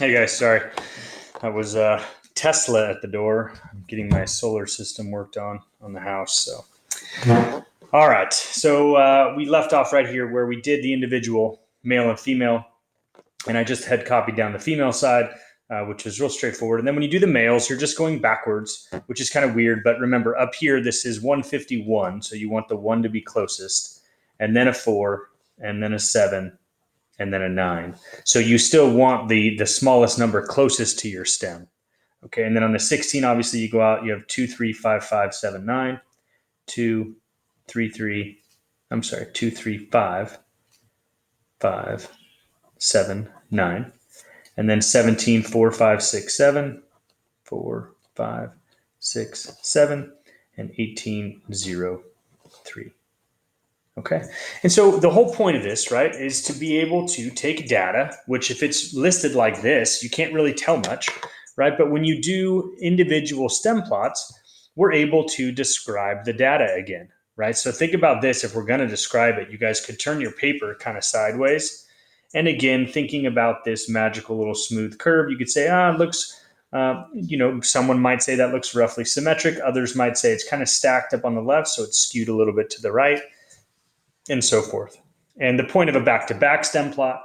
Hey guys, sorry. I was Tesla at the door. I'm getting my solar system worked on the house. So, all right. So we left off right here where we did the individual male and female, and I just had copied down the female side, which is real straightforward. And then when you do the males, you're just going backwards, which is kind of weird. But remember, up here this is 151, so you want the one to be closest, and then a 4, and then a 7, and then a 9. So you still want the smallest number closest to your stem. Okay, and then on the 16, obviously you go out, you have 2, 3, 5, 5, 7, 9, 2, 3, 3, I'm sorry, 2, 3, 5, 5, 7, 9. And then 17, 4, 5, 6, 7, 4, 5, 6, 7, and 18, 0, 3. Okay. And so the whole point of this, right, is to be able to take data, which if it's listed like this, you can't really tell much, right? But when you do individual stem plots, we're able to describe the data again, right? So think about this. If we're going to describe it, you guys could turn your paper kind of sideways. And again, thinking about this magical little smooth curve, you could say, it looks, someone might say that looks roughly symmetric. Others might say it's kind of stacked up on the left, so it's skewed a little bit to the right, and so forth. And the point of a back-to-back stem plot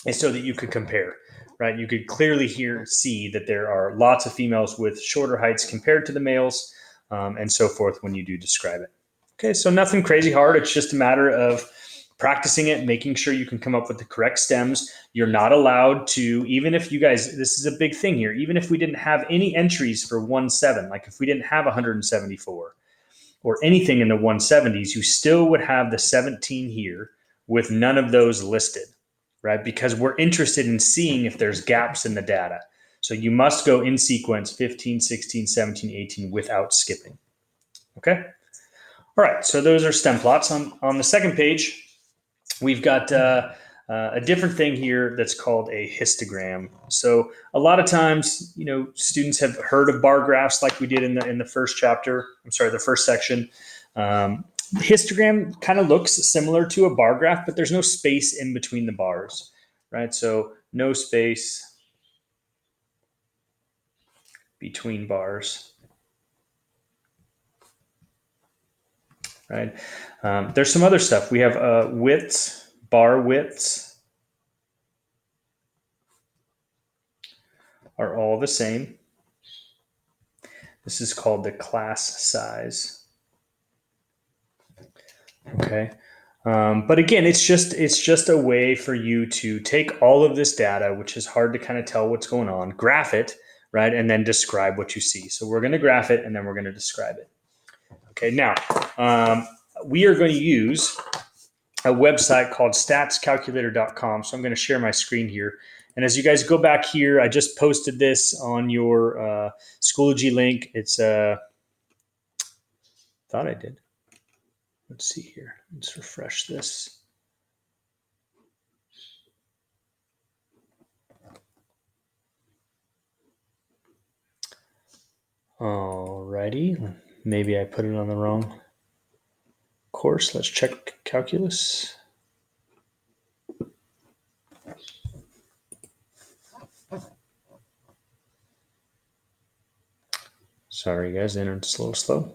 is so that you could compare, right? You could clearly see that there are lots of females with shorter heights compared to the males, and so forth when you do describe it. Okay, so nothing crazy hard. It's just a matter of practicing it, making sure you can come up with the correct stems. You're not allowed to, even if you guys, this is a big thing here, even if we didn't have any entries for 1.7, like if we didn't have 174, or anything in the 170s, you still would have the 17 here with none of those listed, right? Because we're interested in seeing if there's gaps in the data. So you must go in sequence 15, 16, 17, 18 without skipping. Okay? All right, so those are stem plots. On the second page, we've got a different thing here that's called a histogram. So a lot of times, students have heard of bar graphs like we did in the first chapter. The first section. The histogram kind of looks similar to a bar graph, but there's no space in between the bars, right? So no space between bars, right? There's some other stuff. We have widths, bar widths are all the same. This is called the class size. Okay. But again, it's just a way for you to take all of this data, which is hard to kind of tell what's going on, graph it, right, and then describe what you see. So we're going to graph it, and then we're going to describe it. Okay. Now, we are going to use a website called statscalculator.com. So I'm going to share my screen here. And as you guys go back here, I just posted this on your Schoology link. It's thought I did. Let's see here. Let's refresh this. Alrighty. Maybe I put it on the wrong course. Let's check calculus. Sorry, guys. The internet's a little slow.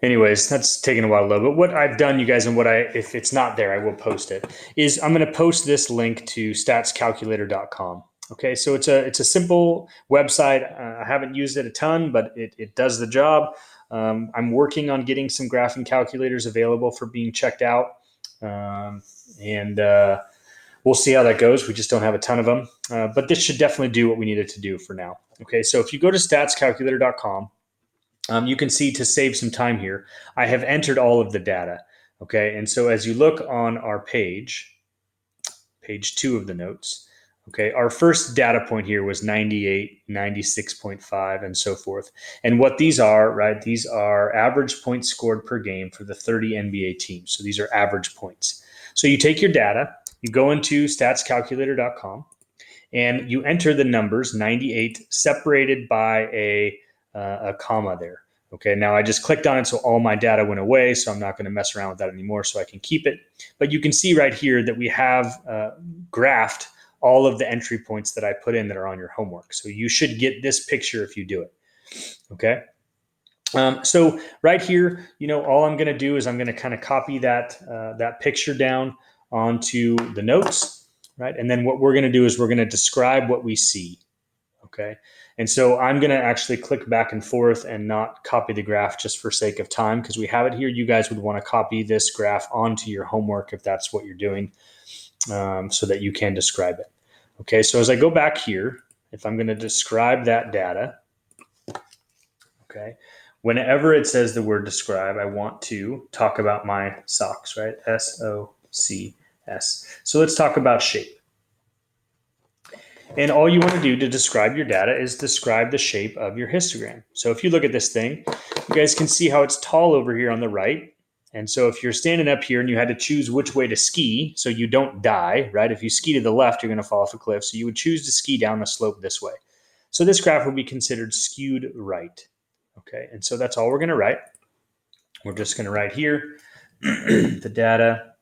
Anyways, that's taking a while to load. But what I've done, you guys, and if it's not there, I will post it, is I'm going to post this link to statscalculator.com. Okay, so it's a simple website. I haven't used it a ton, but it does the job. I'm working on getting some graphing calculators available for being checked out. And we'll see how that goes. We just don't have a ton of them. But this should definitely do what we need it to do for now. Okay, so if you go to statscalculator.com, you can see, to save some time here, I have entered all of the data. Okay, and so as you look on our page 2 of the notes, okay, our first data point here was 98, 96.5, and so forth. And what these are, right, these are average points scored per game for the 30 NBA teams. So these are average points. So you take your data, you go into statscalculator.com, and you enter the numbers 98 separated by a comma there. Okay, now I just clicked on it, so all my data went away, so I'm not going to mess around with that anymore, so I can keep it. But you can see right here that we have graphed all of the entry points that I put in that are on your homework. So you should get this picture if you do it. Okay. So right here, all I'm going to do is I'm going to kind of copy that picture down onto the notes, right? And then what we're going to do is we're going to describe what we see. Okay. And so I'm going to actually click back and forth and not copy the graph just for sake of time, because we have it here. You guys would want to copy this graph onto your homework if that's what you're doing, so that you can describe it. Okay. So as I go back here, if I'm going to describe that data, okay, whenever it says the word describe, I want to talk about my SOCS, right? SOCS. So let's talk about shape. And all you want to do to describe your data is describe the shape of your histogram. So if you look at this thing, you guys can see how it's tall over here on the right. And so if you're standing up here and you had to choose which way to ski so you don't die, right? If you ski to the left, you're going to fall off a cliff. So you would choose to ski down the slope this way. So this graph would be considered skewed right. Okay, and so that's all we're going to write. We're just going to write here the data,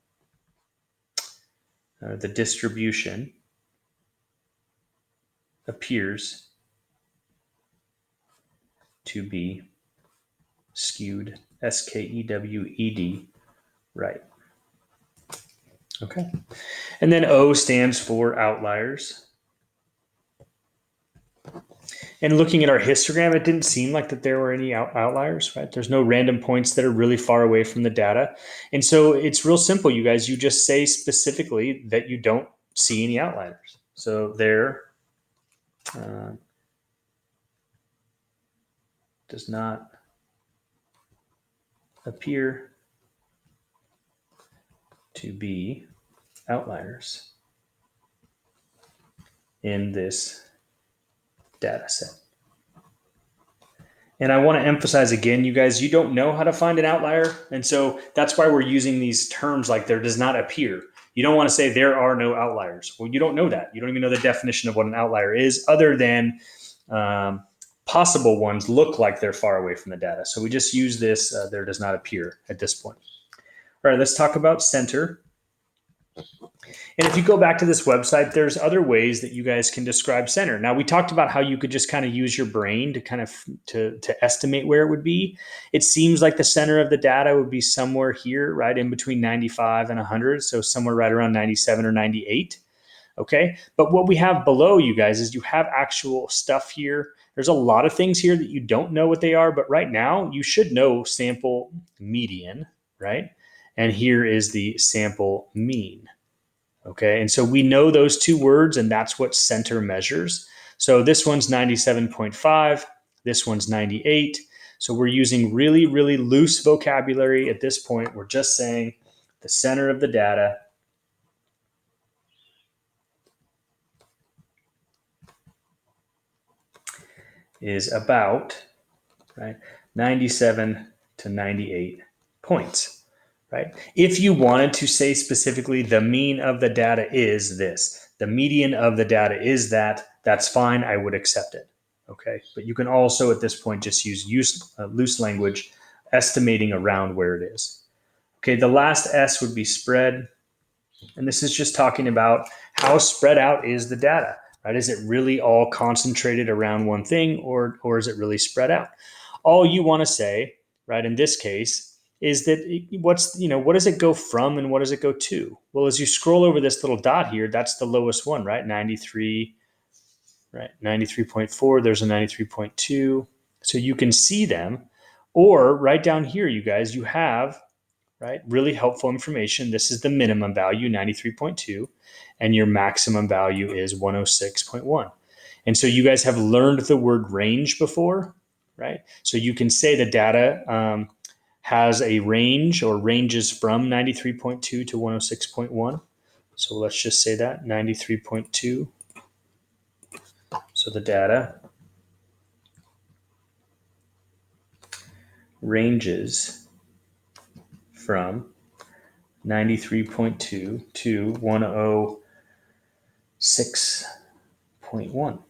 the distribution appears to be skewed, skewed, right. Okay, and then O stands for outliers. And looking at our histogram, it didn't seem like that there were any outliers, right? There's no random points that are really far away from the data. And so it's real simple, you guys. You just say specifically that you don't see any outliers. So there does not appear to be outliers in this data set. And I want to emphasize again, you guys, you don't know how to find an outlier. And so that's why we're using these terms like there does not appear. You don't want to say there are no outliers. Well, you don't know that. You don't even know the definition of what an outlier is, other than possible ones look like they're far away from the data. So we just use this, there does not appear at this point. All right, let's talk about center. And if you go back to this website, there's other ways that you guys can describe center. Now, we talked about how you could just kind of use your brain to kind of to estimate where it would be. It seems like the center of the data would be somewhere here, right in between 95 and 100. So somewhere right around 97 or 98. Okay. But what we have below, you guys, is you have actual stuff here. There's a lot of things here that you don't know what they are. But right now, you should know sample median, right? And here is the sample mean. Okay, and so we know those two words, and that's what center measures. So this one's 97.5, this one's 98. So we're using really, really loose vocabulary at this point. We're just saying the center of the data is about, right, 97 to 98 points. Right? If you wanted to say specifically the mean of the data is this, the median of the data is that, that's fine. I would accept it. Okay. But you can also at this point just use loose language, estimating around where it is. Okay. The last S would be spread. And this is just talking about how spread out is the data, right? Is it really all concentrated around one thing, or is it really spread out? All you want to say, right, in this case, is that what does it go from and what does it go to? Well, as you scroll over this little dot here, that's the lowest one, right? 93, right? 93.4, there's a 93.2. So you can see them. Or right down here, you guys, you have, right, really helpful information. This is the minimum value, 93.2, and your maximum value is 106.1. And so you guys have learned the word range before, right? So you can say the data has a range or ranges from 93.2 to 106.1. So let's just say that 93.2. So the data ranges from 93.2 to 106.1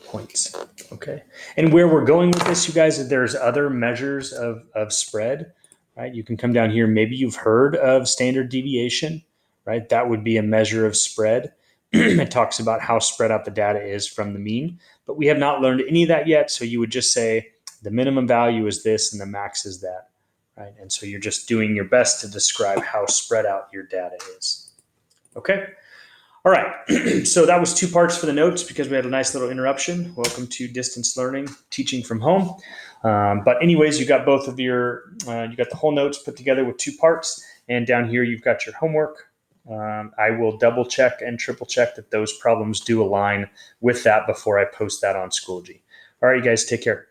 points. Okay. And where we're going with this, you guys, there's other measures of spread, right? You can come down here. Maybe you've heard of standard deviation, right? That would be a measure of spread. It talks about how spread out the data is from the mean, but we have not learned any of that yet. So you would just say the minimum value is this and the max is that, right? And so you're just doing your best to describe how spread out your data is. Okay. All right. So that was 2 parts for the notes because we had a nice little interruption. Welcome to distance learning, teaching from home. But anyways, you got both of your, you got the whole notes put together with 2 parts. And down here, you've got your homework. I will double check and triple check that those problems do align with that before I post that on Schoology. All right, you guys, take care.